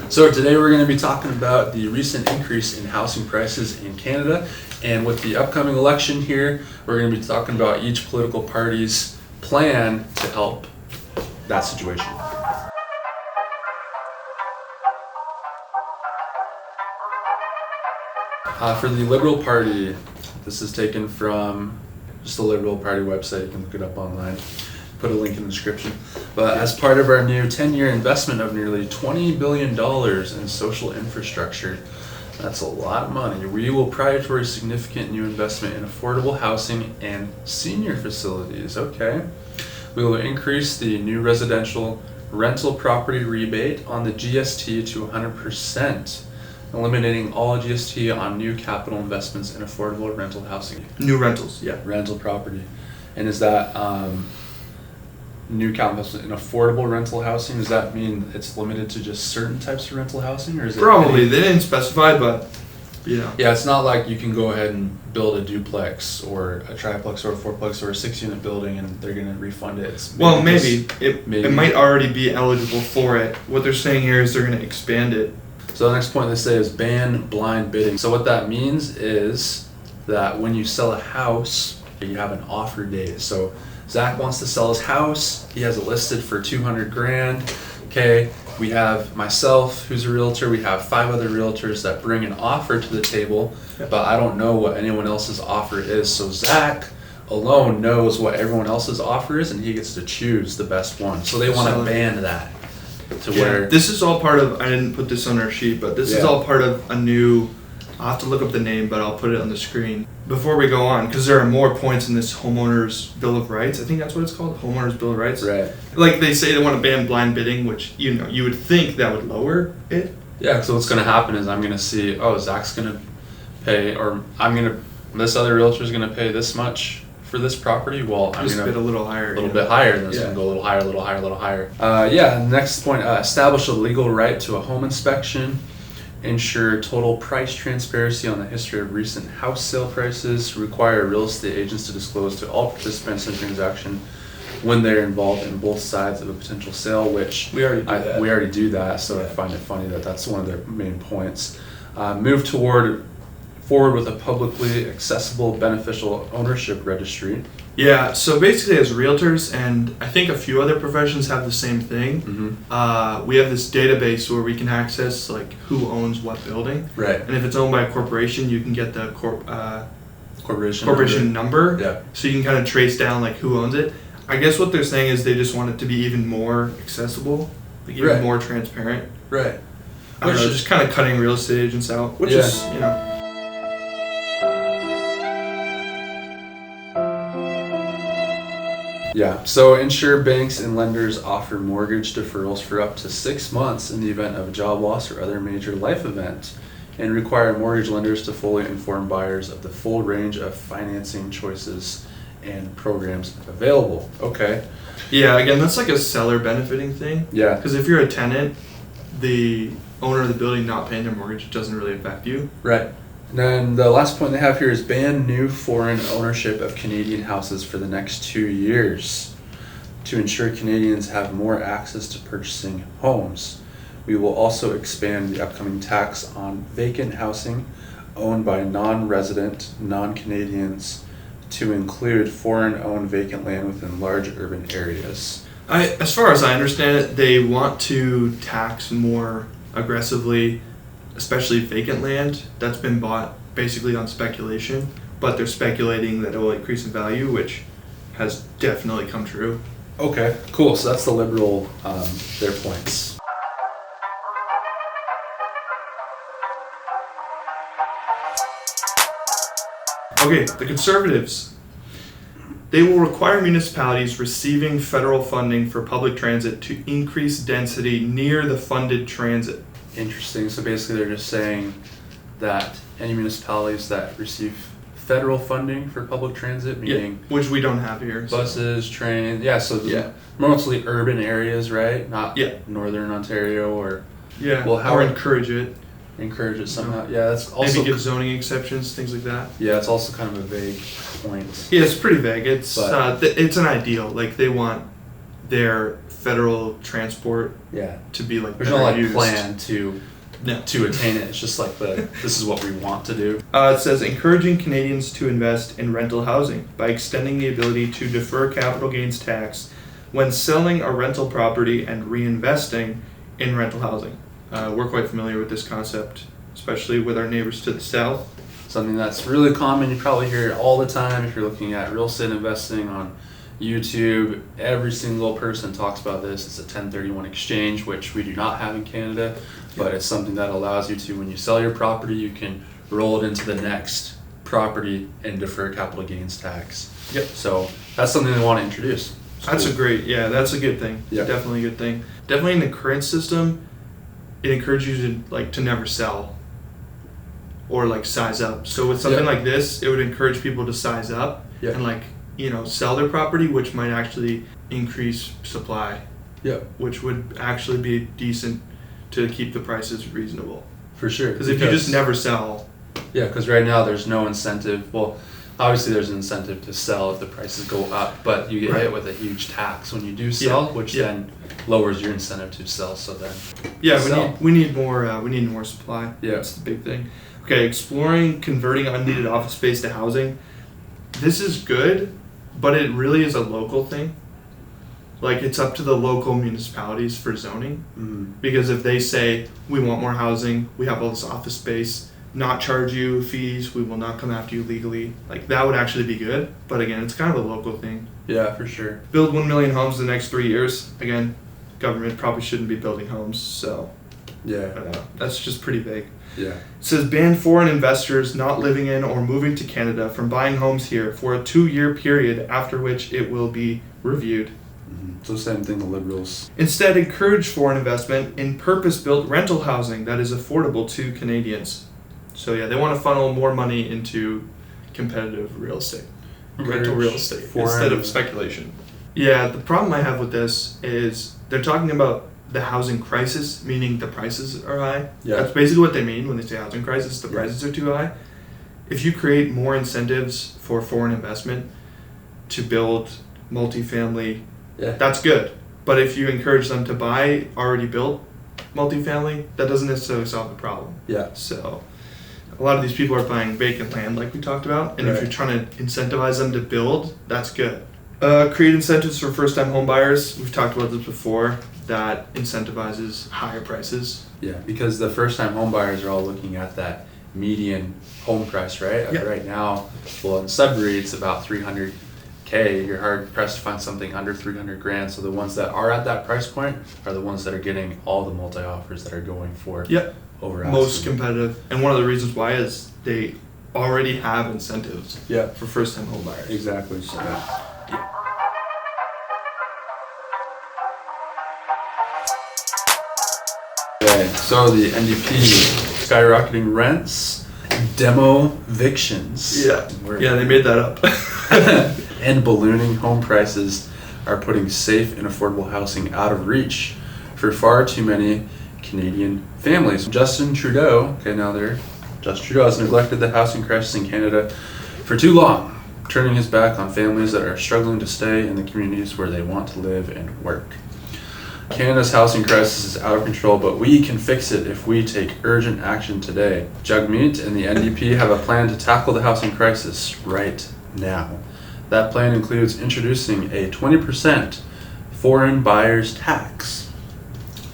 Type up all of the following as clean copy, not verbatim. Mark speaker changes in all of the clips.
Speaker 1: So today we're going to be talking about the recent increase in housing prices in Canada, and with the upcoming election here, we're going to be talking about each political party's plan to help that situation. For the Liberal Party, this is taken from just the Liberal Party website. You can look it up online. Put a link in the description. But as part of our new 10-year investment of nearly $20 billion in social infrastructure, that's a lot of money, we will prioritize significant new investment in affordable housing and senior facilities. Okay. We will increase the new residential rental property rebate on the GST to 100%, eliminating all GST on new capital investments in affordable rental housing.
Speaker 2: New rentals.
Speaker 1: Yeah, rental property. And is that new capital investment in affordable rental housing? Does that mean it's limited to just certain types of rental housing, or is it
Speaker 2: probably they didn't specify, but
Speaker 1: yeah, it's not like you can go ahead and build a duplex or a triplex or a fourplex or a 6-unit building and they're going to refund it.
Speaker 2: Maybe it might already be eligible for it. What they're saying here is they're going to expand it.
Speaker 1: So the next point they say is ban blind bidding. So what that means is that when you sell a house, you have an offer date. So Zack wants to sell his house. He has it listed for $200,000. Okay, we have myself, who's a realtor. We have 5 other realtors that bring an offer to the table, but I don't know what anyone else's offer is. So Zack alone knows what everyone else's offer is, and he gets to choose the best one. So they want to ban that. Where
Speaker 2: this is all part of, I didn't put this on our sheet, but this is all part of a new, I'll have to look up the name, but I'll put it on the screen. Before we go on, because there are more points in this Homeowners Bill of Rights. I think that's what it's called, Homeowners Bill of Rights.
Speaker 1: Right.
Speaker 2: Like they say they want to ban blind bidding, which, you would think that would lower it.
Speaker 1: Yeah, so what's going to happen is I'm going to see, Zach's going to pay, or this other realtor's going to pay this much for this property. Well, I'm going to
Speaker 2: bid a little higher.
Speaker 1: A little bit higher, and it's going to go a little higher, a little higher, a little higher. Next point, establish a legal right to a home inspection. Ensure total price transparency on the history of recent house sale prices. Require real estate agents to disclose to all participants in the transaction when they're involved in both sides of a potential sale, which
Speaker 2: we already do that.
Speaker 1: So I find it funny that that's one of their main points. Move forward with a publicly accessible beneficial ownership registry.
Speaker 2: Yeah, so basically as realtors, and I think a few other professions have the same thing, we have this database where we can access like who owns what building.
Speaker 1: Right.
Speaker 2: And if it's owned by a corporation, you can get the corporation number.
Speaker 1: Yeah.
Speaker 2: So you can kind of trace down like who owns it. I guess what they're saying is they just want it to be even more accessible, like even more transparent.
Speaker 1: Right.
Speaker 2: I don't know, just kind of cutting real estate agents out, which is,
Speaker 1: Yeah, so ensure banks and lenders offer mortgage deferrals for up to 6 months in the event of a job loss or other major life event, and require mortgage lenders to fully inform buyers of the full range of financing choices and programs available. Okay.
Speaker 2: Yeah, again, that's like a seller benefiting thing.
Speaker 1: Yeah.
Speaker 2: Because if you're a tenant, the owner of the building not paying their mortgage doesn't really affect you.
Speaker 1: Right. And then the last point they have here is ban new foreign ownership of Canadian houses for the next 2 years to ensure Canadians have more access to purchasing homes. We will also expand the upcoming tax on vacant housing owned by non-resident, non-Canadians to include foreign-owned vacant land within large urban areas.
Speaker 2: As far as I understand it, they want to tax more aggressively, especially vacant land that's been bought basically on speculation, but they're speculating that it will increase in value, which has definitely come true.
Speaker 1: Okay, cool. So that's the Liberal, their points.
Speaker 2: Okay, the Conservatives. They will require municipalities receiving federal funding for public transit to increase density near the funded transit.
Speaker 1: Interesting. So basically they're just saying that any municipalities that receive federal funding for public transit, meaning
Speaker 2: which we don't have here.
Speaker 1: Buses, trains, mostly urban areas, right? Not northern Ontario or
Speaker 2: or encourage it.
Speaker 1: Encourage it somehow. Yeah, that's also
Speaker 2: maybe give zoning exceptions, things like that.
Speaker 1: Yeah, it's also kind of a vague point.
Speaker 2: Yeah, it's pretty vague. It's an ideal. Like they want their federal transport
Speaker 1: Yeah.
Speaker 2: to be like
Speaker 1: There's
Speaker 2: better
Speaker 1: no like
Speaker 2: used.
Speaker 1: plan to
Speaker 2: No.
Speaker 1: attain it. It's just like this is what we want to do.
Speaker 2: It says encouraging Canadians to invest in rental housing by extending the ability to defer capital gains tax when selling a rental property and reinvesting in rental housing. We're quite familiar with this concept, especially with our neighbors to the south.
Speaker 1: Something that's really common. You probably hear it all the time if you're looking at real estate investing on YouTube. Every single person talks about this. It's a 1031 exchange, which we do not have in Canada, but it's something that allows you to, when you sell your property, you can roll it into the next property and defer capital gains tax.
Speaker 2: Yep.
Speaker 1: So that's something they want to introduce. It's
Speaker 2: That's
Speaker 1: cool.
Speaker 2: that's a good thing.
Speaker 1: Yeah.
Speaker 2: Definitely a good thing. Definitely in the current system, it encourages you to never sell or like size up. So with something
Speaker 1: Yeah.
Speaker 2: like this, it would encourage people to size up
Speaker 1: Yeah.
Speaker 2: and sell their property, which might actually increase supply,
Speaker 1: Yeah,
Speaker 2: which would actually be decent to keep the prices reasonable.
Speaker 1: for sure.
Speaker 2: Because if you just never sell,
Speaker 1: Yeah, because right now there's no incentive. Well, obviously there's an incentive to sell if the prices go up, but you get
Speaker 2: Right.
Speaker 1: hit with a huge tax when you do sell, which then lowers your incentive to sell. So then, sell.
Speaker 2: we need more supply.
Speaker 1: Yeah.
Speaker 2: That's the big thing. Okay, exploring converting unneeded office space to housing. This is good, but it really is a local thing. Like it's up to the local municipalities for zoning. Because if they say we want more housing, we have all this office space, not charge you fees, we will not come after you legally, like that would actually be good. But again, it's kind of a local thing.
Speaker 1: Yeah, for sure.
Speaker 2: Build 1 million homes in the next 3 years. Again, government probably shouldn't be building homes, so
Speaker 1: Yeah,
Speaker 2: that's just pretty vague.
Speaker 1: yeah.
Speaker 2: It says ban foreign investors not living in or moving to Canada from buying homes here for a 2-year period, after which it will be reviewed.
Speaker 1: So same thing, the Liberals.
Speaker 2: Instead, encourage foreign investment in purpose-built rental housing that is affordable to Canadians. So yeah, they want to funnel more money into competitive real estate, rental real estate, instead of speculation. Yeah, the problem I have with this is they're talking about the housing crisis, meaning the prices are high.
Speaker 1: Yeah.
Speaker 2: That's basically what they mean when they say housing crisis, the prices are too high. If you create more incentives for foreign investment to build multifamily, that's good. But if you encourage them to buy already built multifamily, that doesn't necessarily solve the problem.
Speaker 1: Yeah.
Speaker 2: So a lot of these people are buying vacant land like we talked about, and if
Speaker 1: Right.
Speaker 2: you're trying to incentivize them to build, that's good. Create incentives for first-time home buyers. We've talked about this before. That incentivizes higher prices.
Speaker 1: Yeah, because the first-time home buyers are all looking at that median home price, right?
Speaker 2: Yeah.
Speaker 1: Right now, well, in Sudbury, it's about 300K. You're hard pressed to find something under 300 grand. So the ones that are at that price point are the ones that are getting all the multi-offers that are going for over asking.
Speaker 2: Most competitive. And one of the reasons why is they already have incentives for first-time home buyers.
Speaker 1: Exactly. So, okay, so the NDP skyrocketing rents, demo evictions.
Speaker 2: They made that up.
Speaker 1: And ballooning home prices are putting safe and affordable housing out of reach for far too many Canadian families. Justin Trudeau has neglected the housing crisis in Canada for too long, turning his back on families that are struggling to stay in the communities where they want to live and work. Canada's housing crisis is out of control, but we can fix it if we take urgent action today. Jagmeet and the NDP have a plan to tackle the housing crisis right now. That plan includes introducing a 20% foreign buyers tax,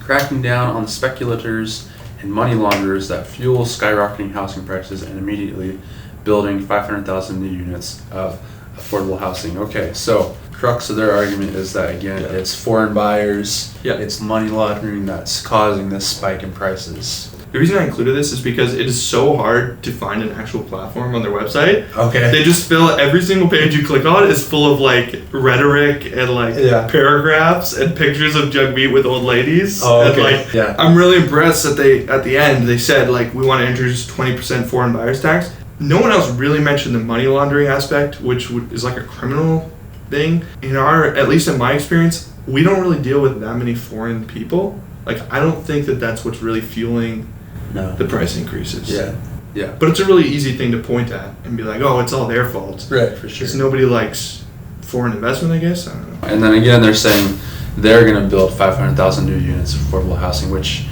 Speaker 1: cracking down on the speculators and money launderers that fuel skyrocketing housing prices, and immediately building 500,000 new units of affordable housing. Okay, so crux of their argument is that, again, it's foreign buyers, it's money laundering that's causing this spike in prices.
Speaker 2: The reason I included this is because it is so hard to find an actual platform on their website.
Speaker 1: Okay.
Speaker 2: They just fill every single page you click on is full of like rhetoric and like paragraphs and pictures of Jagmeet with old ladies.
Speaker 1: Oh, okay.
Speaker 2: And I'm really impressed that they, at the end, they said like, we want to introduce 20% foreign buyers tax. No one else really mentioned the money laundering aspect, which is like a criminal thing. At least in my experience, we don't really deal with that many foreign people. Like, I don't think that that's what's really fueling the price increases.
Speaker 1: Yeah.
Speaker 2: But it's a really easy thing to point at and be like, oh, it's all their fault.
Speaker 1: Right, for sure.
Speaker 2: Because nobody likes foreign investment, I guess. I don't know.
Speaker 1: And then again, they're saying they're going to build 500,000 new units of affordable housing, which,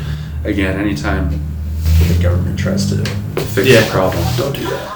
Speaker 1: again, anytime the government tries to fix the problem, don't do that.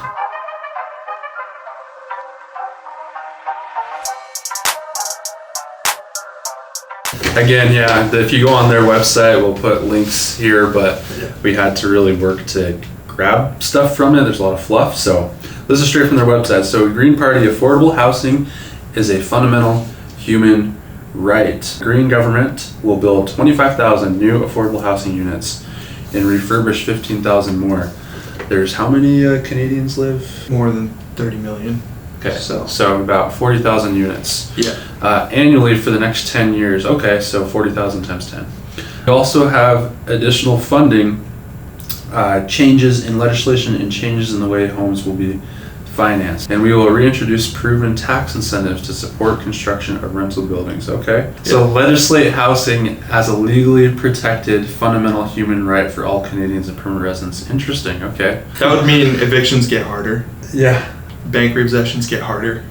Speaker 1: Again, if you go on their website, we'll put links here, but we had to really work to grab stuff from it. There's a lot of fluff, so this is straight from their website. So Green Party, affordable housing is a fundamental human right. Green government will build 25,000 new affordable housing units and refurbish 15,000 more. There's how many Canadians live?
Speaker 2: More than 30 million.
Speaker 1: Okay, so about 40,000 units.
Speaker 2: Yeah.
Speaker 1: Annually for the next 10 years. Okay, so 40,000 times 10. We also have additional funding, changes in legislation and changes in the way homes will be financed. And we will reintroduce proven tax incentives to support construction of rental buildings. Okay? Yeah. So legislate housing as a legally protected fundamental human right for all Canadians and permanent residents. Interesting, okay.
Speaker 2: That would mean evictions get harder.
Speaker 1: Yeah.
Speaker 2: Bank repossessions get harder.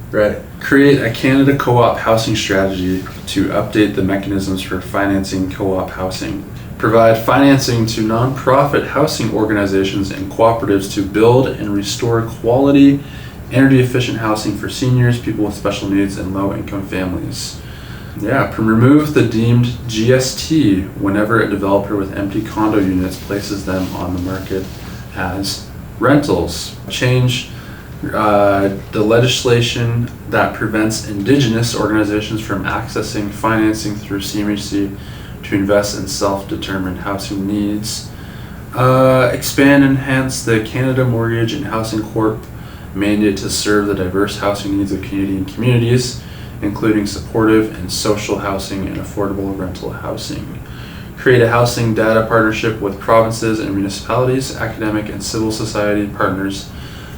Speaker 1: Right. Create a Canada co-op housing strategy to update the mechanisms for financing co-op housing. Provide financing to nonprofit housing organizations and cooperatives to build and restore quality, energy-efficient housing for seniors, people with special needs, and low-income families. Yeah, remove the deemed GST whenever a developer with empty condo units places them on the market as rentals. Change the legislation that prevents Indigenous organizations from accessing financing through CMHC to invest in self-determined housing needs. Expand and enhance the Canada Mortgage and Housing Corp mandate to serve the diverse housing needs of Canadian communities, including supportive and social housing and affordable rental housing. Create a housing data partnership with provinces and municipalities, academic and civil society partners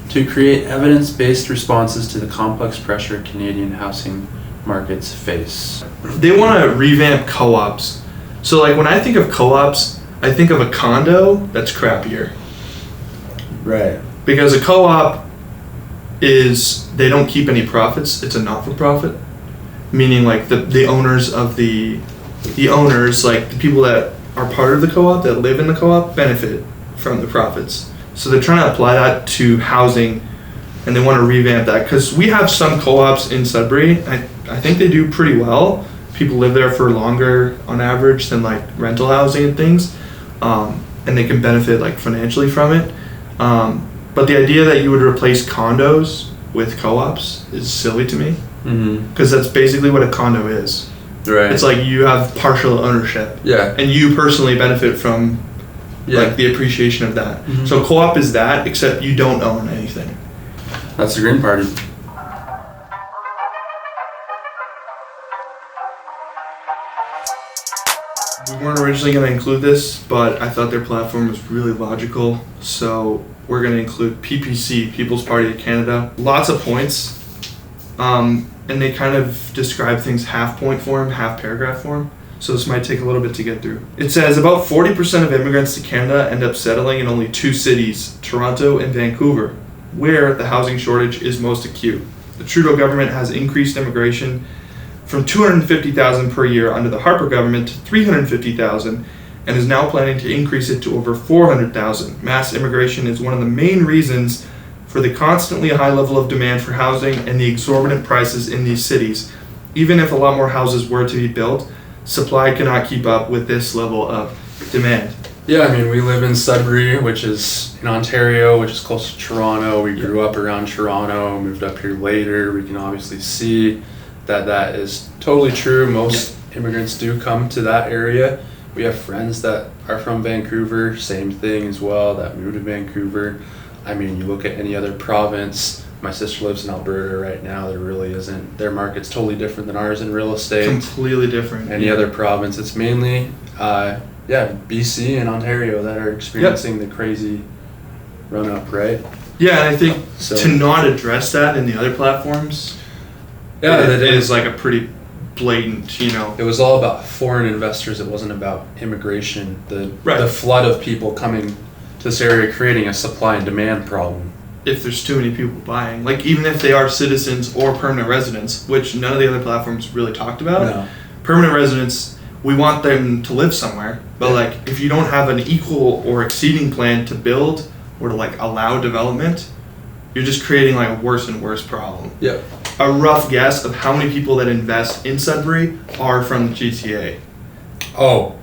Speaker 1: to create evidence-based responses to the complex pressure Canadian housing markets face.
Speaker 2: They want to revamp co-ops. So like when I think of co-ops, I think of a condo that's crappier.
Speaker 1: Right.
Speaker 2: Because a co-op is, they don't keep any profits, it's a not-for-profit. Meaning like the owners of the owners, like the people that are part of the co-op, that live in the co-op, benefit from the profits. So they're trying to apply that to housing, and they want to revamp that because we have some co-ops in Sudbury. I think they do pretty well. People live there for longer on average than like rental housing and things, and they can benefit like financially from it. But the idea that you would replace condos with co-ops is silly to me, because that's basically what a condo is.
Speaker 1: Right.
Speaker 2: It's like you have partial ownership.
Speaker 1: Yeah.
Speaker 2: And you personally benefit from like the appreciation of that. So co-op is that, except you don't own anything.
Speaker 1: That's the Green Party.
Speaker 2: We weren't originally going to include this, but I thought their platform was really logical. So we're going to include PPC, People's Party of Canada. Lots of points. And they kind of describe things half point form, half paragraph form. So this might take a little bit to get through. It says about 40% of immigrants to Canada end up settling in only two cities, Toronto and Vancouver, where the housing shortage is most acute. The Trudeau government has increased immigration from 250,000 per year under the Harper government to 350,000 and is now planning to increase it to over 400,000. Mass immigration is one of the main reasons for the constantly high level of demand for housing and the exorbitant prices in these cities. Even if a lot more houses were to be built, supply cannot keep up with this level of demand.
Speaker 1: Yeah, I mean, we live in Sudbury, which is in Ontario, which is close to Toronto. We grew up around Toronto, moved up here later. We can obviously see that is totally true. Most immigrants do come to that area. We have friends that are from Vancouver, same thing as well, that moved to Vancouver. I mean, you look at any other province. My sister lives in Alberta right now. There really isn't. Their market's totally different than ours in real estate.
Speaker 2: Completely different.
Speaker 1: Any other province. It's mainly, BC and Ontario that are experiencing the crazy run up, right?
Speaker 2: Yeah, and I think to not address that in the other platforms, it is like a pretty blatant, It
Speaker 1: was all about foreign investors. It wasn't about immigration. The flood of people coming to this area creating a supply and demand problem.
Speaker 2: If there's too many people buying, like even if they are citizens or permanent residents, which none of the other platforms really talked about.
Speaker 1: No.
Speaker 2: permanent residents, we want them to live somewhere, but like if you don't have an equal or exceeding plan to build or to like allow development, you're just creating like a worse and worse problem.
Speaker 1: Yep.
Speaker 2: A rough guess of how many people that invest in Sudbury are from the GTA.
Speaker 1: Oh,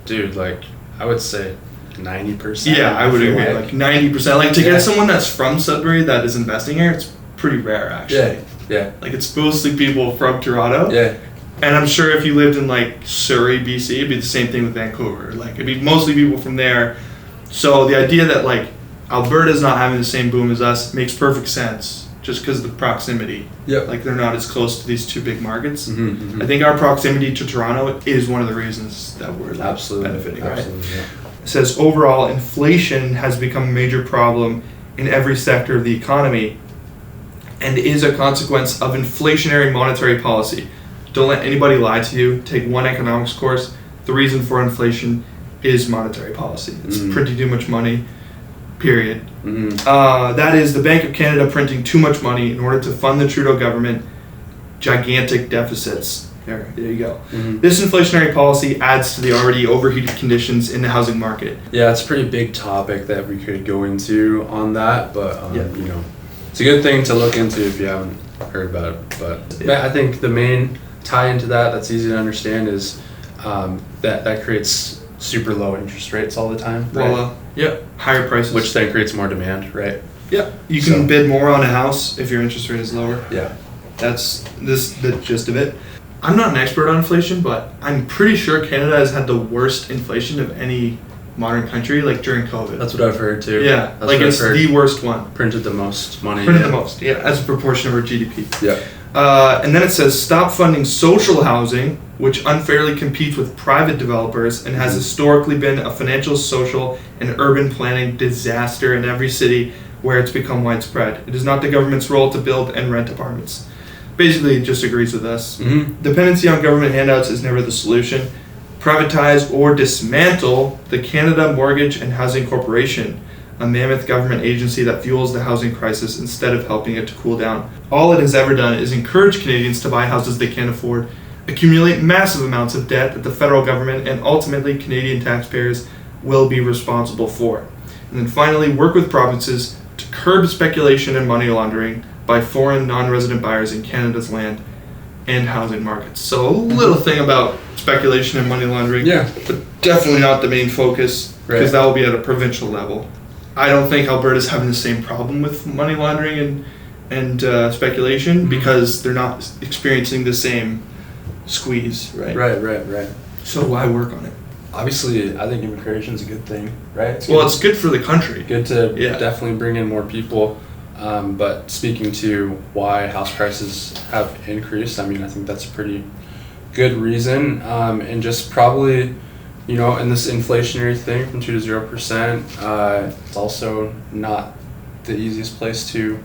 Speaker 1: dude, like I would say 90%.
Speaker 2: Yeah, I would agree. Like 90%. Like to
Speaker 1: Yeah.
Speaker 2: get someone that's from Sudbury that is investing here, it's pretty rare actually.
Speaker 1: Yeah.
Speaker 2: Like it's mostly people from Toronto.
Speaker 1: Yeah.
Speaker 2: And I'm sure if you lived in like Surrey, BC, it'd be the same thing with Vancouver. Like it'd be mostly people from there. So the idea that like Alberta's not having the same boom as us makes perfect sense just because of the proximity.
Speaker 1: Yep.
Speaker 2: Like they're not as close to these two big markets.
Speaker 1: Mm-hmm.
Speaker 2: I think our proximity to Toronto is one of the reasons that we're like,
Speaker 1: Absolutely
Speaker 2: benefiting, right?
Speaker 1: Absolutely, yeah.
Speaker 2: It says overall inflation has become a major problem in every sector of the economy and is a consequence of inflationary monetary policy. Don't let anybody lie to you. Take one economics course. The reason for inflation is monetary policy. It's printing too much money, period. That is the Bank of Canada printing too much money in order to fund the Trudeau government gigantic deficits. There you go. This inflationary policy adds to the already overheated conditions in the housing market.
Speaker 1: Yeah, it's a pretty big topic that we could go into on that, but you know, it's a good thing to look into if you haven't heard about it. But yeah, I think the main tie into that's easy to understand is that creates super low interest rates all the time. Right?
Speaker 2: Well, higher prices,
Speaker 1: which then creates more demand, right?
Speaker 2: Yeah, you can bid more on a house if your interest rate is lower.
Speaker 1: Yeah,
Speaker 2: that's the gist of it. I'm not an expert on inflation, but I'm pretty sure Canada has had the worst inflation of any modern country, like during COVID.
Speaker 1: That's what I've heard too.
Speaker 2: Yeah,
Speaker 1: that's
Speaker 2: like it's the worst one.
Speaker 1: Printed the most money.
Speaker 2: Printed the most, as a proportion of our GDP.
Speaker 1: Yeah.
Speaker 2: And then it says stop funding social housing, which unfairly competes with private developers and has historically been a financial, social, and urban planning disaster in every city where it's become widespread. It is not the government's role to build and rent apartments. Basically, it just agrees with us. Dependency on government handouts is never the solution. Privatize or dismantle the Canada Mortgage and Housing Corporation, a mammoth government agency that fuels the housing crisis instead of helping it to cool down. All it has ever done is encourage Canadians to buy houses they can't afford, accumulate massive amounts of debt that the federal government and ultimately Canadian taxpayers will be responsible for. And then finally, work with provinces to curb speculation and money laundering by foreign non-resident buyers in Canada's land and housing markets. So a little thing about speculation and money laundering, but definitely not the main focus because that will be at a provincial level. I don't think Alberta's having the same problem with money laundering and speculation because they're not experiencing the same squeeze, right?
Speaker 1: Right.
Speaker 2: So why work on it?
Speaker 1: Obviously, I think immigration is a good thing, right?
Speaker 2: It's good for the country.
Speaker 1: Good to definitely bring in more people. But speaking to why house prices have increased, I mean, I think that's a pretty good reason. And just probably, you know, in this inflationary thing from 2 to 0%, it's also not the easiest place to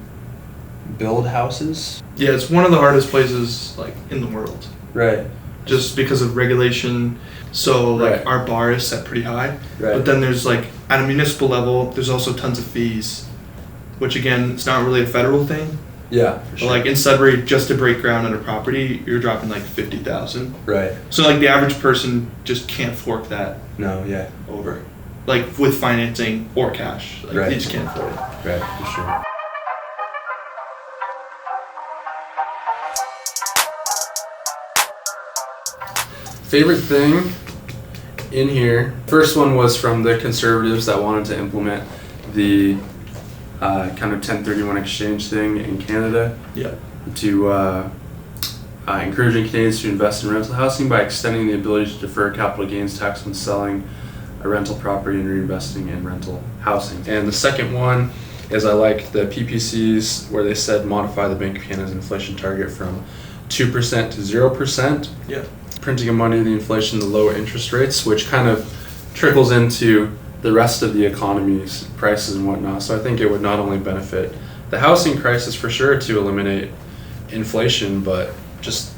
Speaker 1: build houses.
Speaker 2: Yeah, it's one of the hardest places like in the world.
Speaker 1: Right.
Speaker 2: Just because of regulation. So like our bar is set pretty high. Right. But then there's like at a municipal level, there's also tons of fees, which again, it's not really a federal thing.
Speaker 1: Yeah, for sure.
Speaker 2: But like in Sudbury, just to break ground on a property, you're dropping like $50,000.
Speaker 1: Right.
Speaker 2: So like the average person just can't fork that.
Speaker 1: No,
Speaker 2: over. Like with financing or cash. Like they just can't afford it.
Speaker 1: Right, for sure. Favorite thing in here. First one was from the Conservatives that wanted to implement the kind of 1031 exchange thing in Canada.
Speaker 2: Yeah.
Speaker 1: To encouraging Canadians to invest in rental housing by extending the ability to defer capital gains tax when selling a rental property and reinvesting in rental housing. And the second one is I like the PPCs where they said modify the Bank of Canada's inflation target from 2% to 0%.
Speaker 2: Yeah.
Speaker 1: Printing of money, the inflation, the low interest rates, which kind of trickles into the rest of the economy's prices and whatnot. So I think it would not only benefit the housing crisis for sure to eliminate inflation, but just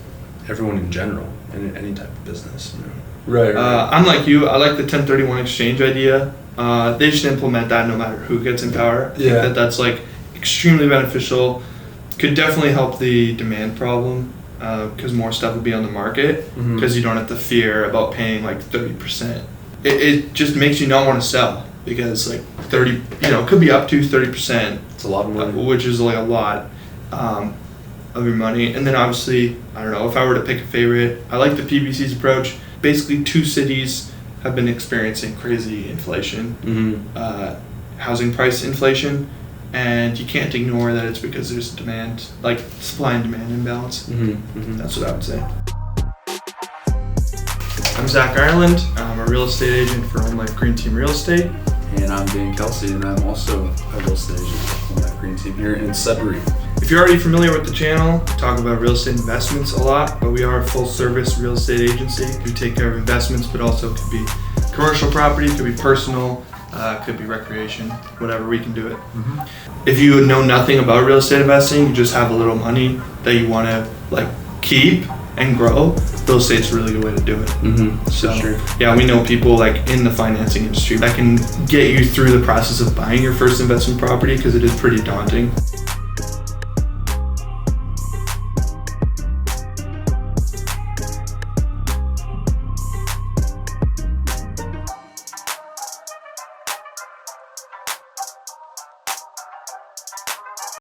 Speaker 1: everyone in general in any type of business. You know? Right.
Speaker 2: I'm like you. I like the 1031 exchange idea. They should implement that no matter who gets in power. I think that's like extremely beneficial. Could definitely help the demand problem. because more stuff would be on the market,
Speaker 1: Mhm.
Speaker 2: because you don't have to fear about paying like 30%. It just makes you not want to sell, because like 30, it could be up to 30%,
Speaker 1: It's a lot of money.
Speaker 2: which is like a lot of your money. And then obviously, I don't know, if I were to pick a favorite, I like the PBC's approach. Basically, 2 cities have been experiencing crazy inflation, housing price inflation, and you can't ignore that it's because there's demand, like supply and demand imbalance. That's what I would say. I'm Zack Ireland. I'm a real estate agent for Home Life Green Team Real Estate.
Speaker 1: And I'm Dane, and I'm also a real estate agent on that Green Team here in Sudbury.
Speaker 2: If you're already familiar with the channel, we talk about real estate investments a lot, but we are a full service real estate agency. We take care of investments, but also could be commercial property, could be personal, could be recreation, whatever, we can do it. If you know nothing about real estate investing, you just have a little money that you want to like keep and grow, real estate's a really good way to do it. So
Speaker 1: sure.
Speaker 2: yeah, we know people like in the financing industry that can get you through the process of buying your first investment property, because it is pretty daunting.